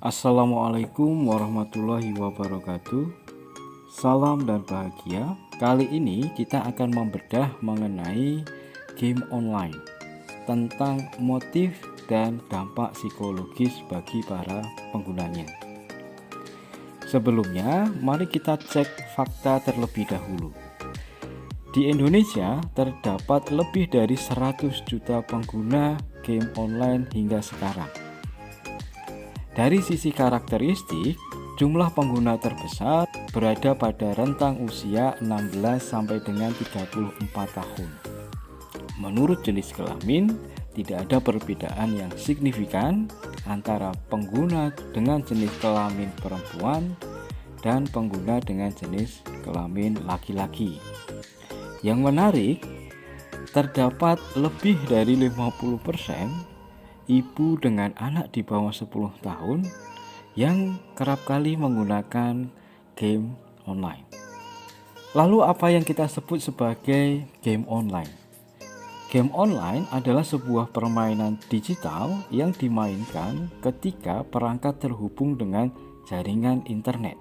Assalamualaikum warahmatullahi wabarakatuh. Salam dan bahagia. Kali ini kita akan membedah mengenai game online, tentang motif dan dampak psikologis bagi para penggunanya. Sebelumnya, mari kita cek fakta terlebih dahulu. Di Indonesia terdapat lebih dari 100 juta pengguna game online hingga sekarang. Dari sisi karakteristik, jumlah pengguna terbesar berada pada rentang usia 16 sampai dengan 34 tahun. Menurut jenis kelamin, tidak ada perbedaan yang signifikan antara pengguna dengan jenis kelamin perempuan dan pengguna dengan jenis kelamin laki-laki. Yang menarik, terdapat lebih dari 50% ibu dengan anak di bawah 10 tahun yang kerap kali menggunakan game online. Lalu apa yang kita sebut sebagai game online? Game online adalah sebuah permainan digital yang dimainkan ketika perangkat terhubung dengan jaringan internet,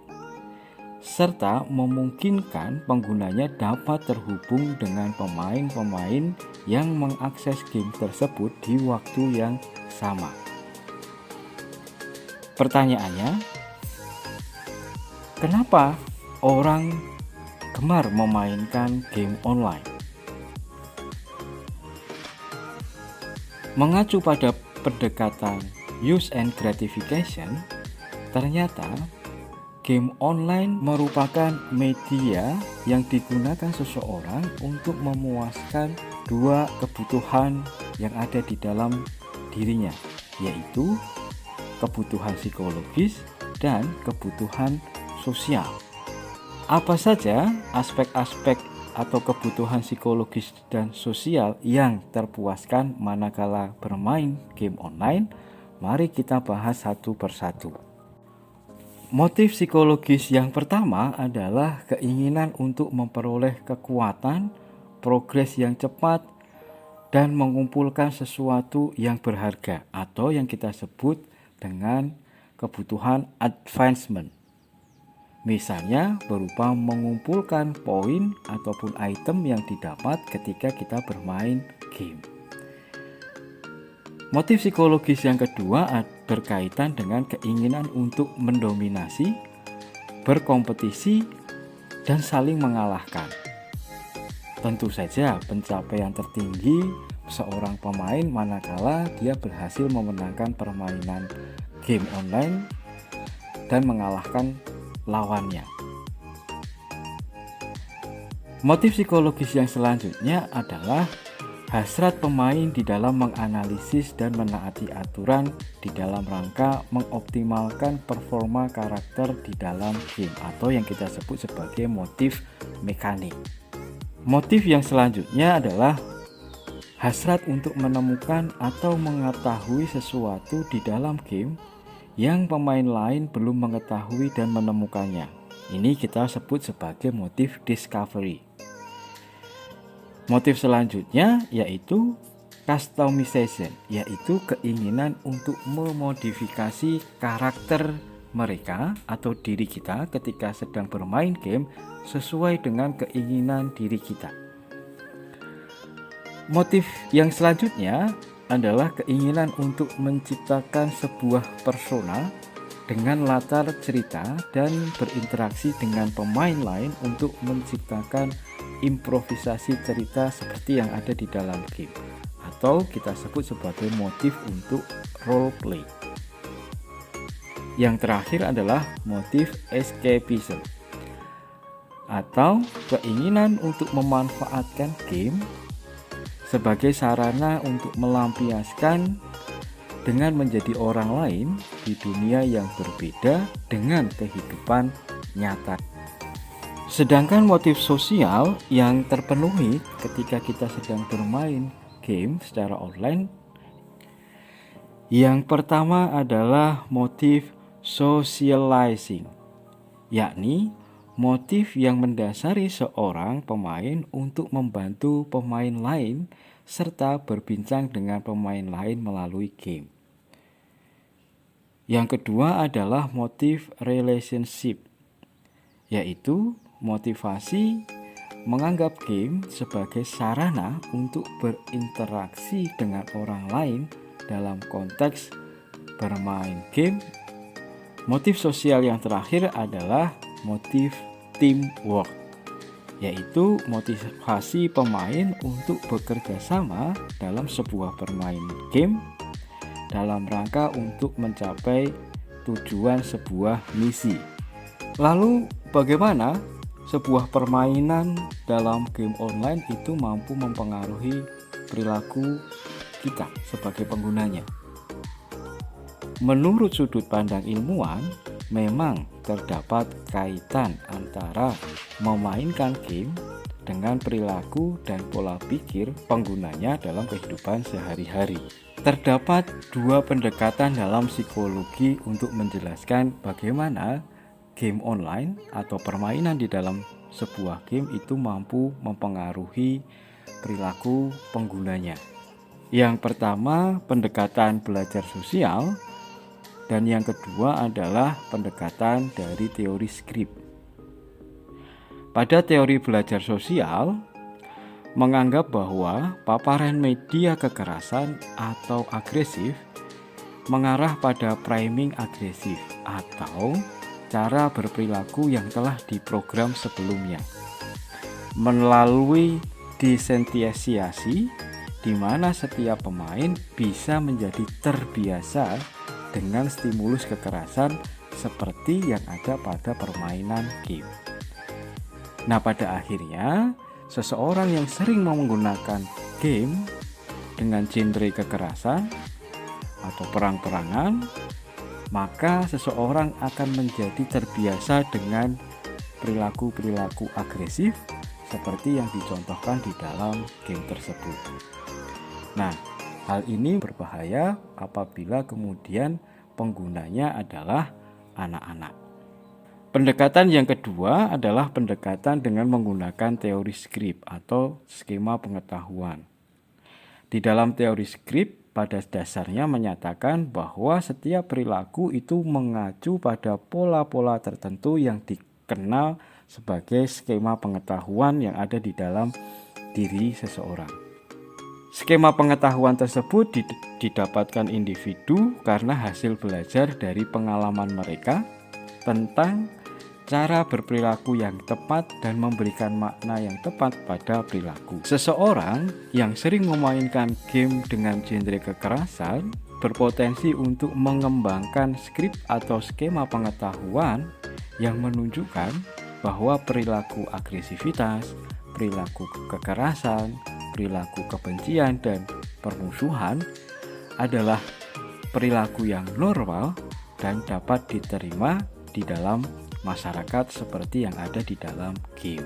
serta memungkinkan penggunanya dapat terhubung dengan pemain-pemain yang mengakses game tersebut di waktu yang sama. Pertanyaannya, kenapa orang gemar memainkan game online? Mengacu pada pendekatan use and gratification, ternyata game online merupakan media yang digunakan seseorang untuk memuaskan dua kebutuhan yang ada di dalam dirinya, yaitu kebutuhan psikologis dan kebutuhan sosial. Apa saja aspek-aspek atau kebutuhan psikologis dan sosial yang terpuaskan manakala bermain game online? Mari kita bahas satu persatu. Motif psikologis yang pertama adalah keinginan untuk memperoleh kekuatan, progres yang cepat, dan mengumpulkan sesuatu yang berharga atau yang kita sebut dengan kebutuhan advancement. Misalnya berupa mengumpulkan poin ataupun item yang didapat ketika kita bermain game. Motif psikologis yang kedua berkaitan dengan keinginan untuk mendominasi, berkompetisi, dan saling mengalahkan. Tentu saja pencapaian tertinggi seorang pemain manakala dia berhasil memenangkan permainan game online dan mengalahkan lawannya. Motif psikologis yang selanjutnya adalah hasrat pemain di dalam menganalisis dan menaati aturan di dalam rangka mengoptimalkan performa karakter di dalam game atau yang kita sebut sebagai motif mekanik. Motif yang selanjutnya adalah hasrat untuk menemukan atau mengetahui sesuatu di dalam game yang pemain lain belum mengetahui dan menemukannya. Ini kita sebut sebagai motif discovery. Motif selanjutnya yaitu customization, yaitu keinginan untuk memodifikasi karakter mereka atau diri kita ketika sedang bermain game sesuai dengan keinginan diri kita. Motif yang selanjutnya adalah keinginan untuk menciptakan sebuah persona dengan latar cerita dan berinteraksi dengan pemain lain untuk menciptakan improvisasi cerita seperti yang ada di dalam game, atau kita sebut sebagai motif untuk role play. Yang terakhir adalah motif escapism, atau keinginan untuk memanfaatkan game sebagai sarana untuk melampiaskan dengan menjadi orang lain di dunia yang berbeda dengan kehidupan nyata. Sedangkan motif sosial yang terpenuhi ketika kita sedang bermain game secara online, yang pertama adalah motif socializing, yakni motif yang mendasari seorang pemain untuk membantu pemain lain serta berbincang dengan pemain lain melalui game. Yang kedua adalah motif relationship, yaitu motivasi menganggap game sebagai sarana untuk berinteraksi dengan orang lain dalam konteks bermain game. Motif sosial yang terakhir adalah motif teamwork, yaitu motivasi pemain untuk bekerja sama dalam sebuah permainan game dalam rangka untuk mencapai tujuan sebuah misi. Lalu bagaimana sebuah permainan dalam game online itu mampu mempengaruhi perilaku kita sebagai penggunanya? Menurut sudut pandang ilmuwan, memang terdapat kaitan antara memainkan game dengan perilaku dan pola pikir penggunanya dalam kehidupan sehari-hari. Terdapat dua pendekatan dalam psikologi untuk menjelaskan bagaimana game online atau permainan di dalam sebuah game itu mampu mempengaruhi perilaku penggunanya. Yang pertama, pendekatan belajar sosial, dan yang kedua adalah pendekatan dari teori skrip. Pada teori belajar sosial, menganggap bahwa paparan media kekerasan atau agresif mengarah pada priming agresif atau cara berperilaku yang telah diprogram sebelumnya. Melalui desensitisiasi, di mana setiap pemain bisa menjadi terbiasa dengan stimulus kekerasan seperti yang ada pada permainan game. Nah, pada akhirnya seseorang yang sering menggunakan game dengan genre kekerasan atau perang-perangan, maka seseorang akan menjadi terbiasa dengan perilaku-perilaku agresif seperti yang dicontohkan di dalam game tersebut. Nah, hal ini berbahaya apabila kemudian penggunanya adalah anak-anak. Pendekatan yang kedua adalah pendekatan dengan menggunakan teori skrip atau skema pengetahuan. Di dalam teori skrip pada dasarnya menyatakan bahwa setiap perilaku itu mengacu pada pola-pola tertentu yang dikenal sebagai skema pengetahuan yang ada di dalam diri seseorang. Skema pengetahuan tersebut didapatkan individu karena hasil belajar dari pengalaman mereka tentang cara berperilaku yang tepat dan memberikan makna yang tepat pada perilaku. Seseorang yang sering memainkan game dengan genre kekerasan berpotensi untuk mengembangkan skrip atau skema pengetahuan yang menunjukkan bahwa perilaku agresivitas, perilaku kekerasan, perilaku kebencian dan permusuhan adalah perilaku yang normal dan dapat diterima di dalam masyarakat seperti yang ada di dalam game.